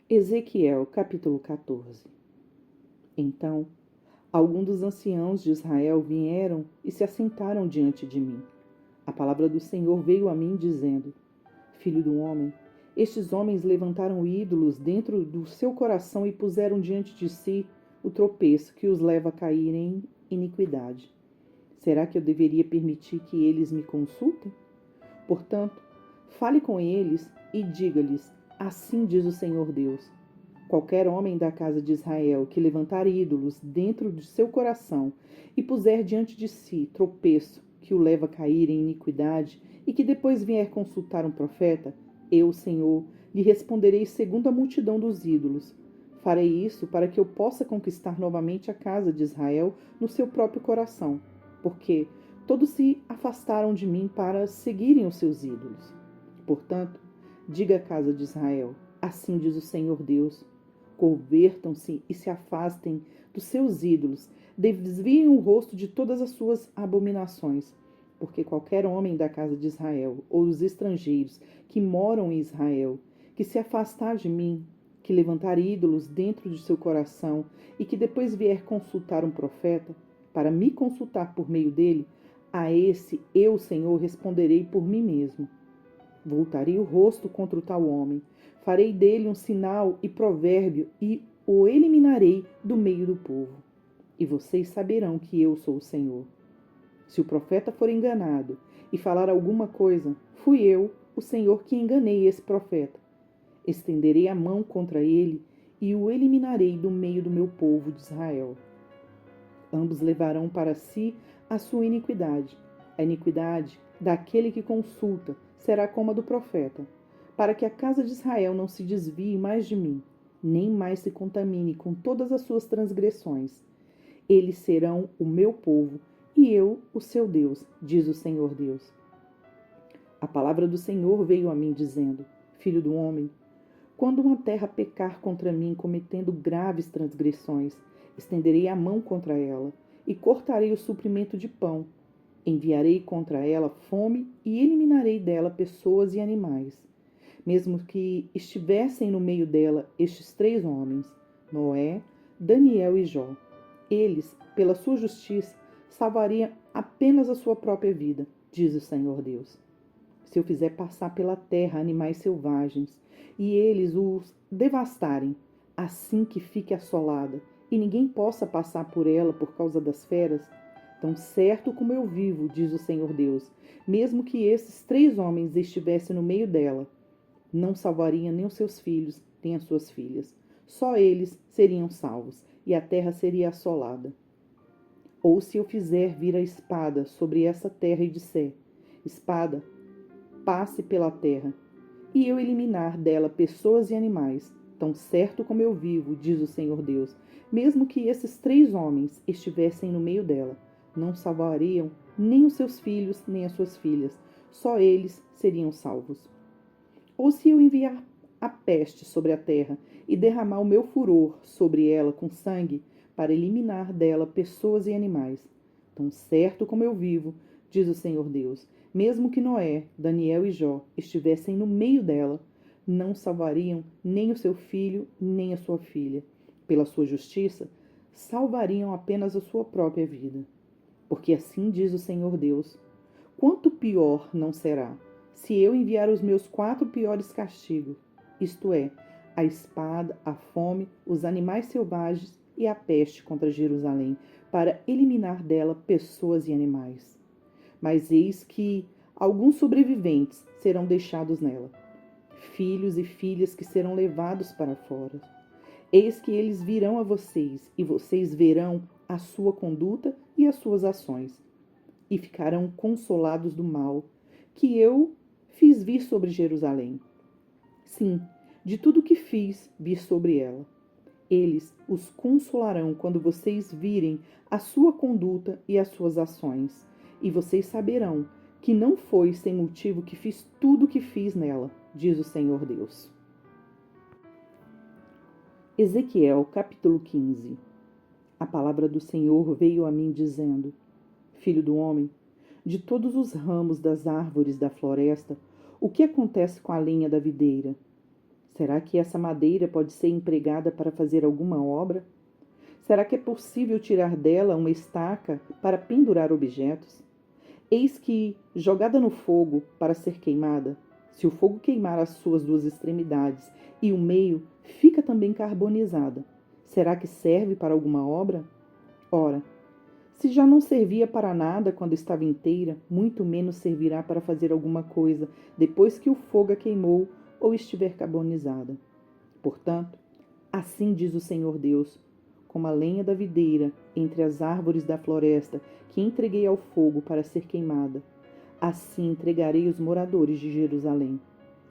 Ezequiel, capítulo 14. Então, alguns dos anciãos de Israel vieram e se assentaram diante de mim. A palavra do Senhor veio a mim, dizendo: Filho do homem, estes homens levantaram ídolos dentro do seu coração e puseram diante de si o tropeço que os leva a cair em iniquidade. Será que eu deveria permitir que eles me consultem? Portanto, fale com eles e diga-lhes: Assim diz o Senhor Deus. Qualquer homem da casa de Israel que levantar ídolos dentro de seu coração e puser diante de si tropeço que o leva a cair em iniquidade e que depois vier consultar um profeta, eu, Senhor, lhe responderei segundo a multidão dos ídolos. Farei isso para que eu possa conquistar novamente a casa de Israel no seu próprio coração, porque todos se afastaram de mim para seguirem os seus ídolos. Portanto, diga à casa de Israel: Assim diz o Senhor Deus. Convertam-se e se afastem dos seus ídolos, desviem o rosto de todas as suas abominações, porque qualquer homem da casa de Israel ou dos estrangeiros que moram em Israel, que se afastar de mim, que levantar ídolos dentro de seu coração e que depois vier consultar um profeta, para me consultar por meio dele, a esse eu, Senhor, responderei por mim mesmo. Voltarei o rosto contra o tal homem, farei dele um sinal e provérbio e o eliminarei do meio do povo. E vocês saberão que eu sou o Senhor. Se o profeta for enganado e falar alguma coisa, fui eu, o Senhor, que enganei esse profeta. Estenderei a mão contra ele e o eliminarei do meio do meu povo de Israel. Ambos levarão para si a sua iniquidade. A iniquidade daquele que consulta será como a do profeta, para que a casa de Israel não se desvie mais de mim, nem mais se contamine com todas as suas transgressões. Eles serão o meu povo, e eu o seu Deus, diz o Senhor Deus. A palavra do Senhor veio a mim, dizendo: Filho do homem, quando uma terra pecar contra mim, cometendo graves transgressões, estenderei a mão contra ela, e cortarei o suprimento de pão. Enviarei contra ela fome e eliminarei dela pessoas e animais. Mesmo que estivessem no meio dela estes 3 homens, Noé, Daniel e Jó. Eles, pela sua justiça, salvariam apenas a sua própria vida, diz o Senhor Deus. Se eu fizer passar pela terra animais selvagens, e eles os devastarem, assim que fique assolada, e ninguém possa passar por ela por causa das feras, tão certo como eu vivo, diz o Senhor Deus, mesmo que esses 3 homens estivessem no meio dela, não salvariam nem os seus filhos, nem as suas filhas. Só eles seriam salvos, e a terra seria assolada. Ou se eu fizer vir a espada sobre essa terra e disser: Espada, passe pela terra, e eu eliminar dela pessoas e animais, tão certo como eu vivo, diz o Senhor Deus, mesmo que esses 3 homens estivessem no meio dela, não salvariam nem os seus filhos, nem as suas filhas, só eles seriam salvos. Ou se eu enviar a peste sobre a terra e derramar o meu furor sobre ela com sangue, para eliminar dela pessoas e animais, tão certo como eu vivo, diz o Senhor Deus, mesmo que Noé, Daniel e Jó estivessem no meio dela, não salvariam nem o seu filho, nem a sua filha. Pela sua justiça, salvariam apenas a sua própria vida. Porque assim diz o Senhor Deus: quanto pior não será se eu enviar os meus 4 piores castigos, isto é, a espada, a fome, os animais selvagens e a peste contra Jerusalém, para eliminar dela pessoas e animais. Mas eis que alguns sobreviventes serão deixados nela, filhos e filhas que serão levados para fora. Eis que eles virão a vocês, e vocês verão a sua conduta e as suas ações, e ficarão consolados do mal que eu fiz vir sobre Jerusalém. Sim, de tudo que fiz vir sobre ela. Eles os consolarão quando vocês virem a sua conduta e as suas ações, e vocês saberão que não foi sem motivo que fiz tudo o que fiz nela, diz o Senhor Deus. Ezequiel, capítulo 15. A palavra do Senhor veio a mim dizendo: Filho do homem, de todos os ramos das árvores da floresta, o que acontece com a lenha da videira? Será que essa madeira pode ser empregada para fazer alguma obra? Será que é possível tirar dela uma estaca para pendurar objetos? Eis que, jogada no fogo para ser queimada, se o fogo queimar as suas duas extremidades e o meio, fica também carbonizada. Será que serve para alguma obra? Ora, se já não servia para nada quando estava inteira, muito menos servirá para fazer alguma coisa depois que o fogo a queimou ou estiver carbonizada. Portanto, assim diz o Senhor Deus: como a lenha da videira entre as árvores da floresta que entreguei ao fogo para ser queimada, assim entregarei os moradores de Jerusalém.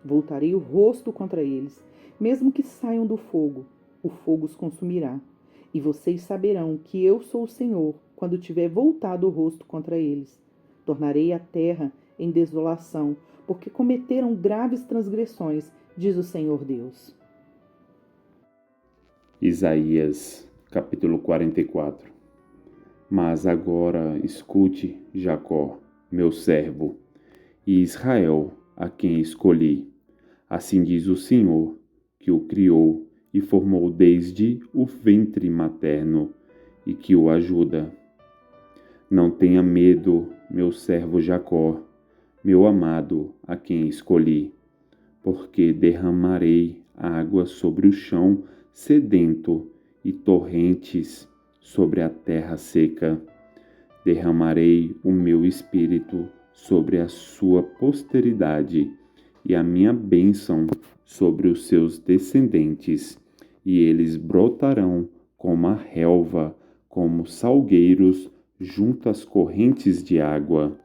Voltarei o rosto contra eles, mesmo que saiam do fogo, o fogo os consumirá. E vocês saberão que eu sou o Senhor, quando tiver voltado o rosto contra eles. Tornarei a terra em desolação, porque cometeram graves transgressões, diz o Senhor Deus. Isaías, capítulo 44. Mas agora escute, Jacó, meu servo, e Israel, a quem escolhi. Assim diz o Senhor, que o criou e formou desde o ventre materno e que o ajuda. Não tenha medo, meu servo Jacó, meu amado, a quem escolhi, porque derramarei água sobre o chão sedento e torrentes sobre a terra seca. Derramarei o meu espírito sobre a sua posteridade e a minha bênção sobre os seus descendentes, e eles brotarão como a relva, como salgueiros junto às correntes de água.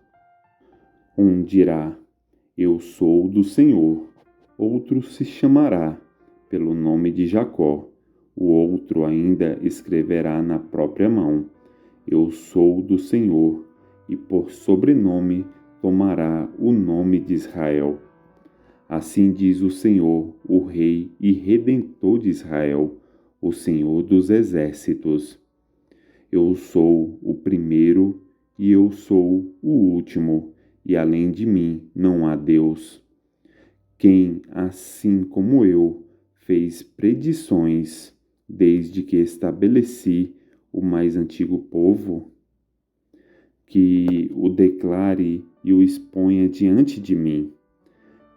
Um dirá: Eu sou do Senhor. Outro se chamará pelo nome de Jacó. O outro ainda escreverá na própria mão: Eu sou do Senhor, e por sobrenome tomará o nome de Israel. Assim diz o Senhor, o Rei e Redentor de Israel, o Senhor dos exércitos. Eu sou o primeiro e eu sou o último, e além de mim não há Deus. Quem, assim como eu, fez predições desde que estabeleci o mais antigo povo, que o declare e o exponha diante de mim,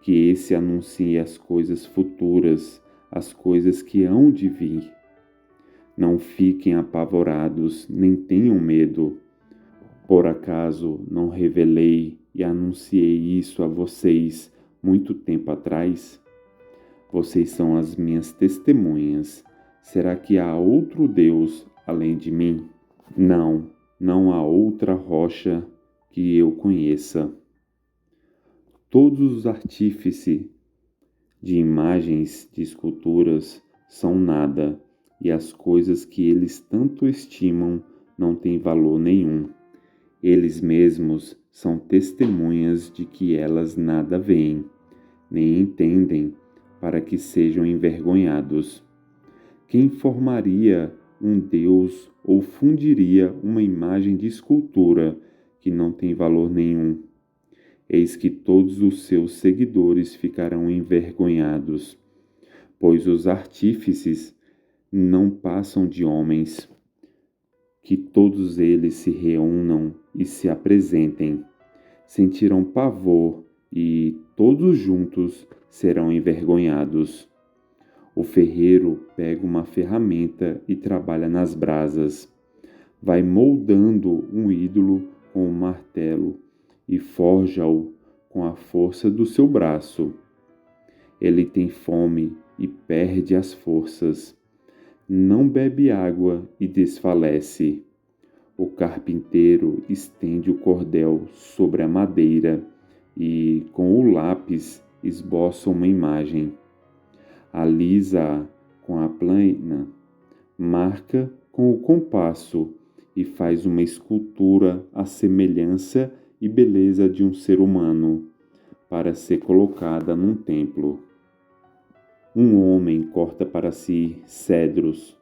que esse anuncie as coisas futuras, as coisas que hão de vir. Não fiquem apavorados, nem tenham medo. Por acaso não revelei e anunciei isso a vocês muito tempo atrás? Vocês são as minhas testemunhas. Será que há outro Deus além de mim? Não, não há outra rocha que eu conheça. Todos os artífices de imagens, de esculturas, são nada, e as coisas que eles tanto estimam não têm valor nenhum. Eles mesmos são testemunhas de que elas nada veem, nem entendem, para que sejam envergonhados. Quem formaria um Deus ou fundiria uma imagem de escultura que não tem valor nenhum? Eis que todos os seus seguidores ficarão envergonhados, pois os artífices não passam de homens. Que todos eles se reúnam e se apresentem. Sentirão pavor e todos juntos serão envergonhados. O ferreiro pega uma ferramenta e trabalha nas brasas. Vai moldando um ídolo com um martelo e forja-o com a força do seu braço. Ele tem fome e perde as forças. Não bebe água e desfalece. O carpinteiro estende o cordel sobre a madeira e, com o lápis, esboça uma imagem. Alisa-a com a plana, marca com o compasso e faz uma escultura à semelhança e beleza de um ser humano, para ser colocada num templo. Um homem corta para si cedros,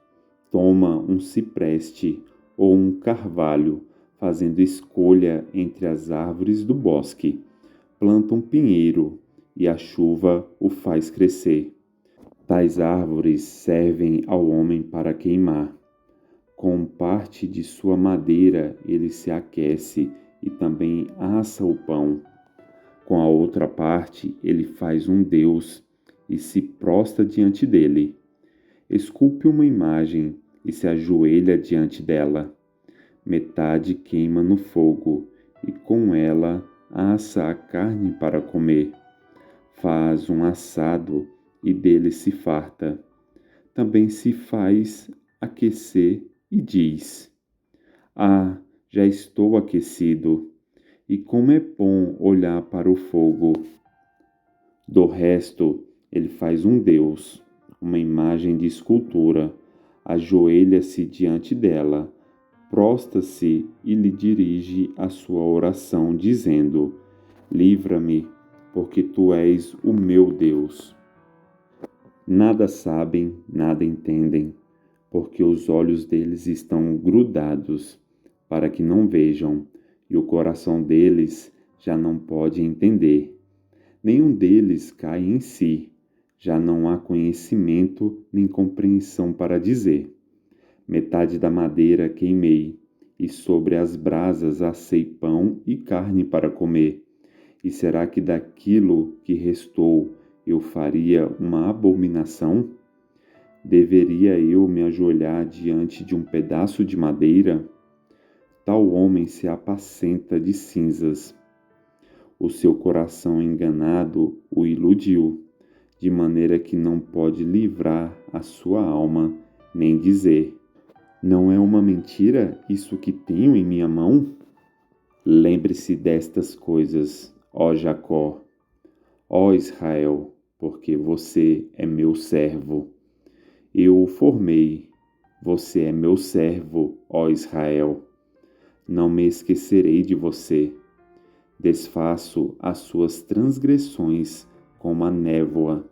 toma um cipreste ou um carvalho, fazendo escolha entre as árvores do bosque. Planta um pinheiro e a chuva o faz crescer. Tais árvores servem ao homem para queimar. Com parte de sua madeira ele se aquece e também assa o pão. Com a outra parte ele faz um deus e se prostra diante dele. Esculpe uma imagem e se ajoelha diante dela. Metade queima no fogo e com ela assa a carne para comer. Faz um assado e dele se farta. Também se faz aquecer e diz: Ah, já estou aquecido, e como é bom olhar para o fogo. Do resto, ele faz um deus, uma imagem de escultura, ajoelha-se diante dela, prostra-se e lhe dirige a sua oração, dizendo: Livra-me, porque tu és o meu Deus. Nada sabem, nada entendem, porque os olhos deles estão grudados, para que não vejam, e o coração deles já não pode entender. Nenhum deles cai em si, já não há conhecimento nem compreensão para dizer. Metade da madeira queimei, e sobre as brasas assei pão e carne para comer. E será que daquilo que restou eu faria uma abominação? Deveria eu me ajoelhar diante de um pedaço de madeira? Tal homem se apacenta de cinzas. O seu coração enganado o iludiu, de maneira que não pode livrar a sua alma, nem dizer: Não é uma mentira isso que tenho em minha mão? Lembre-se destas coisas, ó Jacó, ó Israel, porque você é meu servo. Eu o formei, você é meu servo, ó Israel. Não me esquecerei de você. Desfaço as suas transgressões como a névoa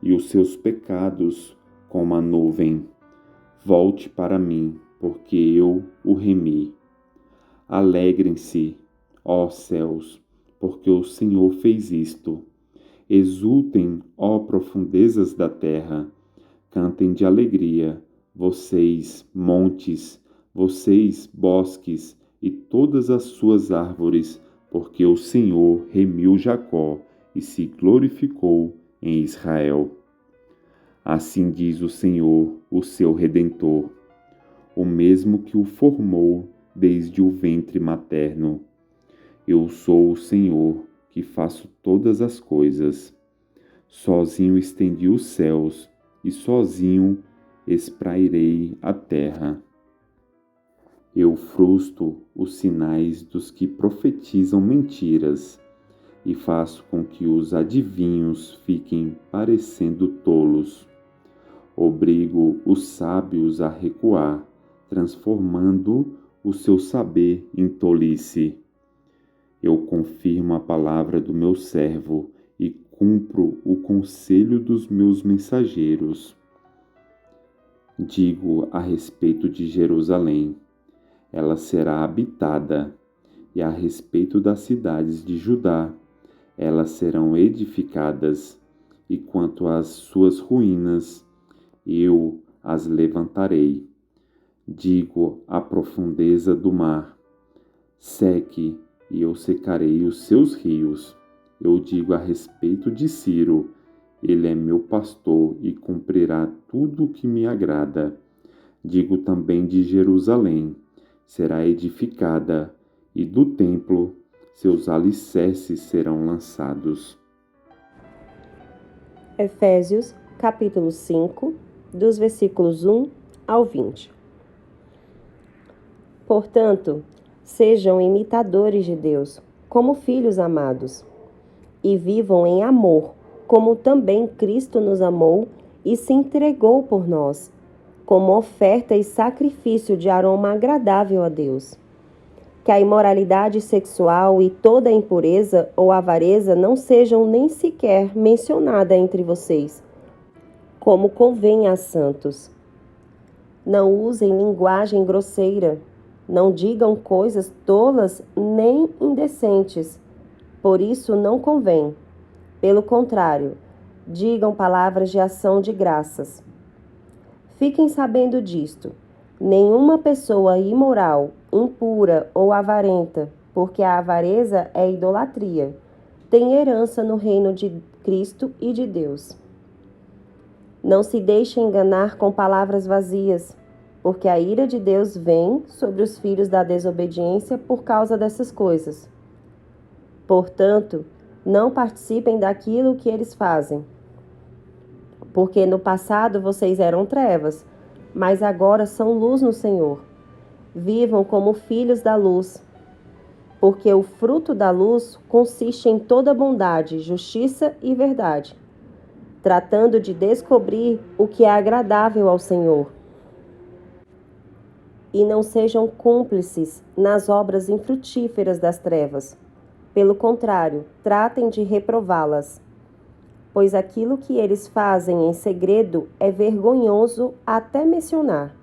e os seus pecados como a nuvem. Volte para mim, porque eu o remi. Alegrem-se, ó céus, porque o Senhor fez isto. Exultem, ó profundezas da terra. Cantem de alegria, vocês, montes, vocês, bosques e todas as suas árvores, porque o Senhor remiu Jacó e se glorificou em Israel. Assim diz o Senhor, o seu Redentor, o mesmo que o formou desde o ventre materno. Eu sou o Senhor, que faço todas as coisas. Sozinho estendi os céus, e sozinho esprairei a terra. Eu frustro os sinais dos que profetizam mentiras, e faço com que os adivinhos fiquem parecendo tolos. Obrigo os sábios a recuar, transformando o seu saber em tolice. Eu confirmo a palavra do meu servo e cumpro o conselho dos meus mensageiros. Digo a respeito de Jerusalém: ela será habitada, e a respeito das cidades de Judá: elas serão edificadas, e quanto às suas ruínas, eu as levantarei. Digo à profundeza do mar: seque, e eu secarei os seus rios. Eu digo a respeito de Ciro: ele é meu pastor e cumprirá tudo o que me agrada. Digo também de Jerusalém: será edificada, e do templo seus alicerces serão lançados. Efésios, capítulo 5, dos versículos 1 ao 20. Portanto, sejam imitadores de Deus, como filhos amados, e vivam em amor, como também Cristo nos amou e se entregou por nós, como oferta e sacrifício de aroma agradável a Deus. Que a imoralidade sexual e toda impureza ou avareza não sejam nem sequer mencionada entre vocês, como convém a santos. Não usem linguagem grosseira, não digam coisas tolas nem indecentes, por isso não convém. Pelo contrário, digam palavras de ação de graças. Fiquem sabendo disto: nenhuma pessoa imoral, impura ou avarenta, porque a avareza é idolatria, tem herança no reino de Cristo e de Deus. Não se deixe enganar com palavras vazias, porque a ira de Deus vem sobre os filhos da desobediência por causa dessas coisas. Portanto, não participem daquilo que eles fazem. Porque no passado vocês eram trevas, mas agora são luz no Senhor. Vivam como filhos da luz, porque o fruto da luz consiste em toda bondade, justiça e verdade, tratando de descobrir o que é agradável ao Senhor. E não sejam cúmplices nas obras infrutíferas das trevas. Pelo contrário, tratem de reprová-las, pois aquilo que eles fazem em segredo é vergonhoso até mencionar.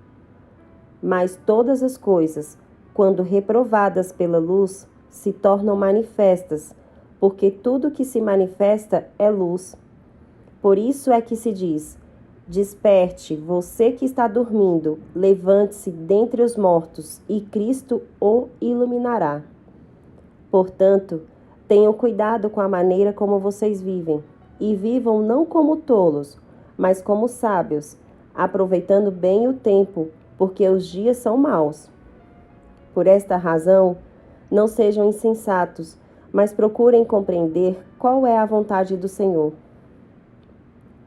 Mas todas as coisas, quando reprovadas pela luz, se tornam manifestas, porque tudo que se manifesta é luz. Por isso é que se diz: desperte, você que está dormindo, levante-se dentre os mortos, e Cristo o iluminará. Portanto, tenham cuidado com a maneira como vocês vivem, e vivam não como tolos, mas como sábios, aproveitando bem o tempo, porque os dias são maus. Por esta razão, não sejam insensatos, mas procurem compreender qual é a vontade do Senhor.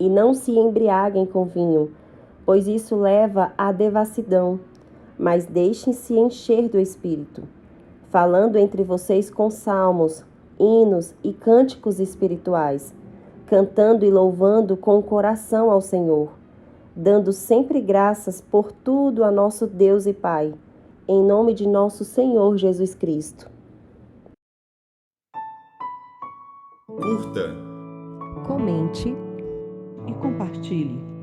E não se embriaguem com vinho, pois isso leva à devassidão, mas deixem-se encher do Espírito, falando entre vocês com salmos, hinos e cânticos espirituais, cantando e louvando com o coração ao Senhor, dando sempre graças por tudo a nosso Deus e Pai, em nome de nosso Senhor Jesus Cristo. Curta, comente e compartilhe.